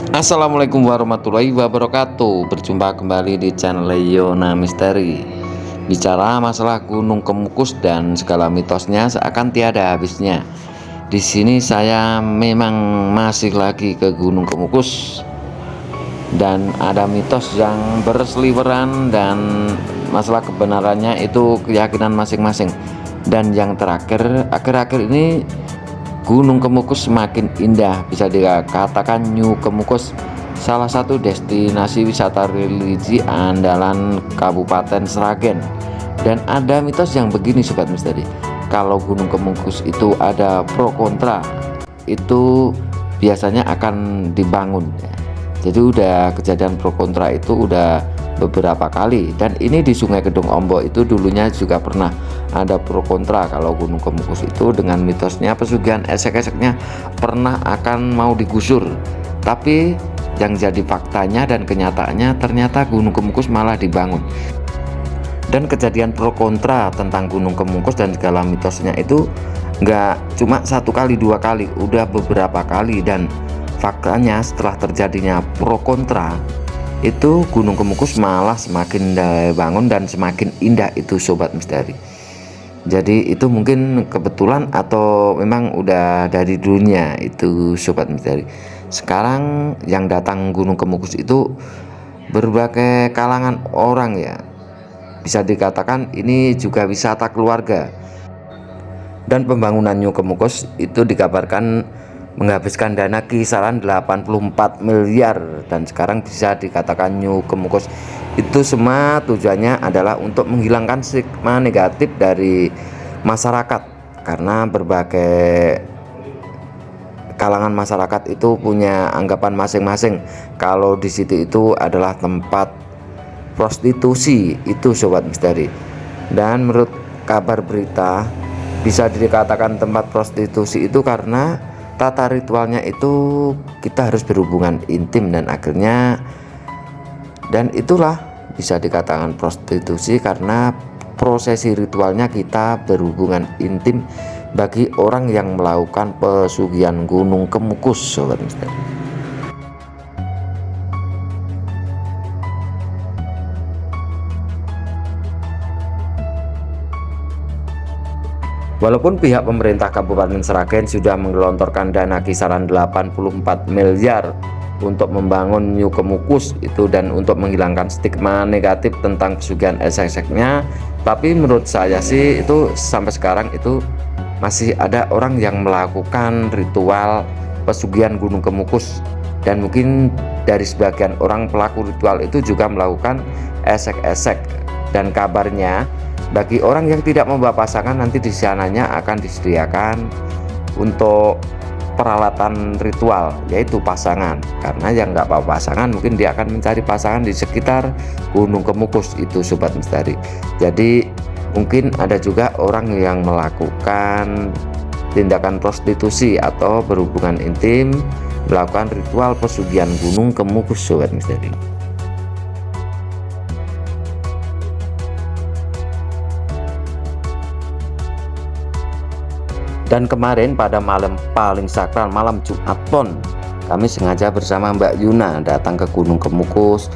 Assalamualaikum warahmatullahi wabarakatuh. Berjumpa kembali di channel Yona Misteri. Bicara masalah Gunung Kemukus dan segala mitosnya seakan tiada habisnya. Di sini saya memang masih lagi ke Gunung Kemukus dan ada mitos yang berseliweran dan masalah kebenarannya itu keyakinan masing-masing. Dan yang terakhir, akhir-akhir ini Gunung Kemukus semakin indah, bisa dikatakan New Kemukus salah satu destinasi wisata religi andalan Kabupaten Sragen. Dan ada mitos yang begini Sobat Misteri, kalau Gunung Kemukus itu ada pro kontra, itu biasanya akan dibangun. Jadi udah kejadian pro kontra itu udah beberapa kali, dan ini di Sungai Kedung Ombok itu dulunya juga pernah ada pro kontra kalau Gunung Kemukus itu dengan mitosnya pesugihan esek-eseknya pernah akan mau digusur, tapi yang jadi faktanya dan kenyataannya ternyata Gunung Kemukus malah dibangun. Dan kejadian pro kontra tentang Gunung Kemukus dan segala mitosnya itu nggak cuma satu kali dua kali, udah beberapa kali. Dan faktanya setelah terjadinya pro kontra itu Gunung Kemukus malah semakin dibangun dan semakin indah itu Sobat Misteri. Jadi itu mungkin kebetulan atau memang udah dari dulunya itu Sobat Misteri. Sekarang yang datang Gunung Kemukus itu berbagai kalangan orang ya, bisa dikatakan ini juga wisata keluarga. Dan pembangunan New Kemukus itu dikabarkan menghabiskan dana kisaran 84 miliar, dan sekarang bisa dikatakan New Kemukus itu semua tujuannya adalah untuk menghilangkan stigma negatif dari masyarakat, karena berbagai kalangan masyarakat itu punya anggapan masing-masing kalau di situ itu adalah tempat prostitusi itu Sobat Misteri. Dan menurut kabar berita bisa dikatakan tempat prostitusi itu karena tata ritualnya itu kita harus berhubungan intim, dan akhirnya itulah bisa dikatakan prostitusi karena prosesi ritualnya kita berhubungan intim bagi orang yang melakukan pesugihan Gunung Kemukus Sobat Misteri. Walaupun pihak pemerintah Kabupaten Sragen sudah menggelontorkan dana kisaran 84 miliar untuk membangun New Kemukus itu dan untuk menghilangkan stigma negatif tentang pesugihan esek-eseknya, tapi menurut saya sih itu sampai sekarang itu masih ada orang yang melakukan ritual pesugihan Gunung Kemukus, dan mungkin dari sebagian orang pelaku ritual itu juga melakukan esek-esek. Dan kabarnya bagi orang yang tidak membawa pasangan, nanti di sananya akan disediakan untuk peralatan ritual, yaitu pasangan. Karena yang nggak bawa pasangan mungkin dia akan mencari pasangan di sekitar Gunung Kemukus itu Sobat Misteri. Jadi mungkin ada juga orang yang melakukan tindakan prostitusi atau berhubungan intim, melakukan ritual pesugihan Gunung Kemukus Sobat Misteri. Dan kemarin pada malam paling sakral, malam Jumat Pon, kami sengaja bersama Mbak Yuna datang ke Gunung Kemukus.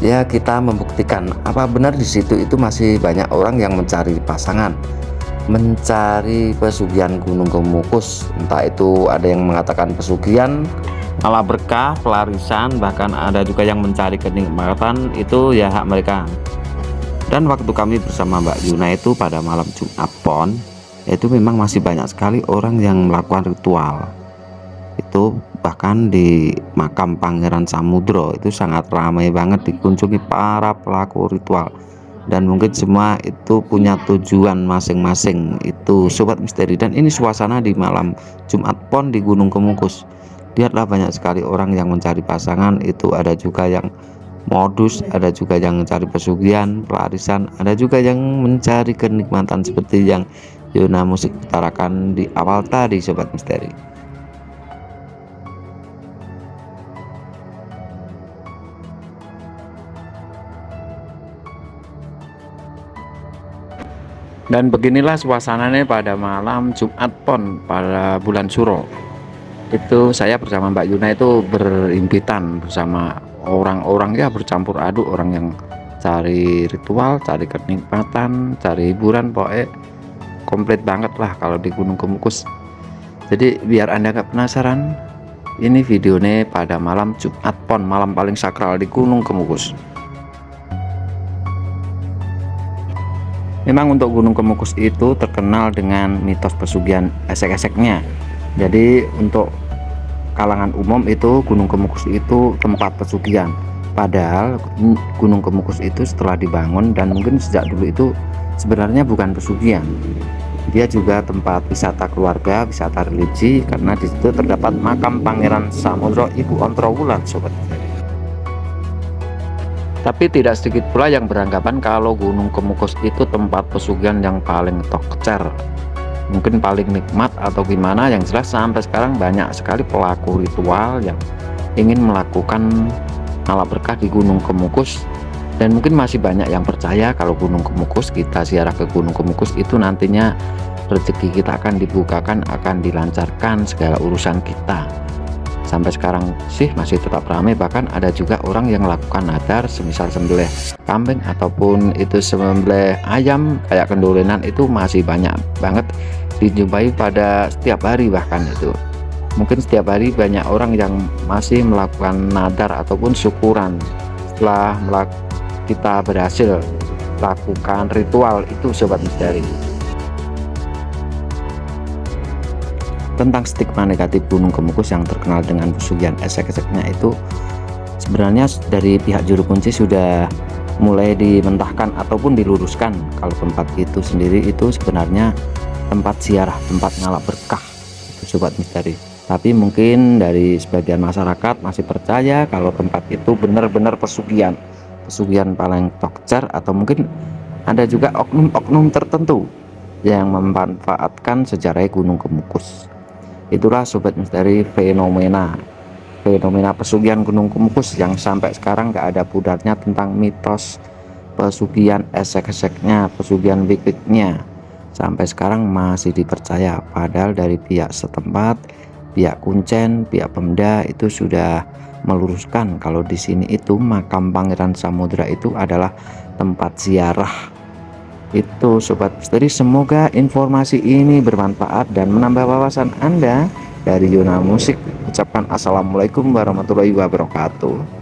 Ya, kita membuktikan apa benar di situ itu masih banyak orang yang mencari pasangan, mencari pesugihan Gunung Kemukus. Entah itu ada yang mengatakan pesugihan malah berkah, pelarisan, bahkan ada juga yang mencari kenikmatan, itu ya hak mereka. Dan waktu kami bersama Mbak Yuna itu pada malam Jumat Pon, itu memang masih banyak sekali orang yang melakukan ritual itu. Bahkan di makam Pangeran Samudro itu sangat ramai banget dikunjungi para pelaku ritual, dan mungkin semua itu punya tujuan masing-masing itu Sobat Misteri. Dan ini suasana di malam Jumat Pon di Gunung Kemukus, lihatlah banyak sekali orang yang mencari pasangan, itu ada juga yang modus, ada juga yang mencari pesugihan, pelarisan, ada juga yang mencari kenikmatan seperti yang Yona Musik utarakan di awal tadi Sobat Misteri. Dan beginilah suasananya pada malam Jumat Pon pada bulan Suro. Itu saya bersama Mbak Yuna itu berimpitan bersama orang-orang, ya bercampur aduk, orang yang cari ritual, cari kenikmatan, cari hiburan, pokoknya komplit banget lah kalau di Gunung Kemukus. Jadi biar Anda nggak penasaran, ini videonya pada malam Jumat Pon, malam paling sakral di Gunung Kemukus. Memang untuk Gunung Kemukus itu terkenal dengan mitos pesugihan esek-eseknya. Jadi untuk kalangan umum itu Gunung Kemukus itu tempat pesugihan. Padahal Gunung Kemukus itu setelah dibangun dan mungkin sejak dulu itu sebenarnya bukan pesugihan. Dia juga tempat wisata keluarga, wisata religi, karena di situ terdapat makam Pangeran Samudro Ibu Ontrowulan, sobat. Tapi tidak sedikit pula yang beranggapan kalau Gunung Kemukus itu tempat pesugihan yang paling tokcer, mungkin paling nikmat atau gimana. Yang jelas sampai sekarang banyak sekali pelaku ritual yang ingin melakukan ngalap berkah di Gunung Kemukus. Dan mungkin masih banyak yang percaya kalau Gunung Kemukus, kita ziarah ke Gunung Kemukus itu nantinya rezeki kita akan dibukakan, akan dilancarkan segala urusan kita. Sampai sekarang sih masih tetap ramai, bahkan ada juga orang yang melakukan nadar semisal sembelih kambing ataupun itu sembelih ayam kayak kendolenan, itu masih banyak banget dijumpai pada setiap hari. Bahkan itu mungkin setiap hari banyak orang yang masih melakukan nadar ataupun syukuran setelah kita berhasil lakukan ritual itu, sobat misteri. Tentang stigma negatif Gunung Kemukus yang terkenal dengan pesugihan esek-eseknya itu, sebenarnya dari pihak juru kunci sudah mulai dimentahkan ataupun diluruskan kalau tempat itu sendiri itu sebenarnya tempat ziarah, tempat ngalap berkah, itu sobat misteri. Tapi mungkin dari sebagian masyarakat masih percaya kalau tempat itu benar-benar pesugihan paling tokcer, atau mungkin ada juga oknum-oknum tertentu yang memanfaatkan sejarah Gunung Kemukus. Itulah sobat misteri fenomena pesugihan Gunung Kemukus yang sampai sekarang nggak ada pudarnya tentang mitos pesugihan esek-eseknya, pesugihan wik-wiknya, sampai sekarang masih dipercaya. Padahal dari pihak setempat, pihak Kuncen, pihak Pemda itu sudah meluruskan kalau di sini itu makam Pangeran Samudra itu adalah tempat ziarah. Itu sobat misteri, semoga informasi ini bermanfaat dan menambah wawasan Anda. Dari Yuna Musik ucapkan assalamualaikum warahmatullahi wabarakatuh.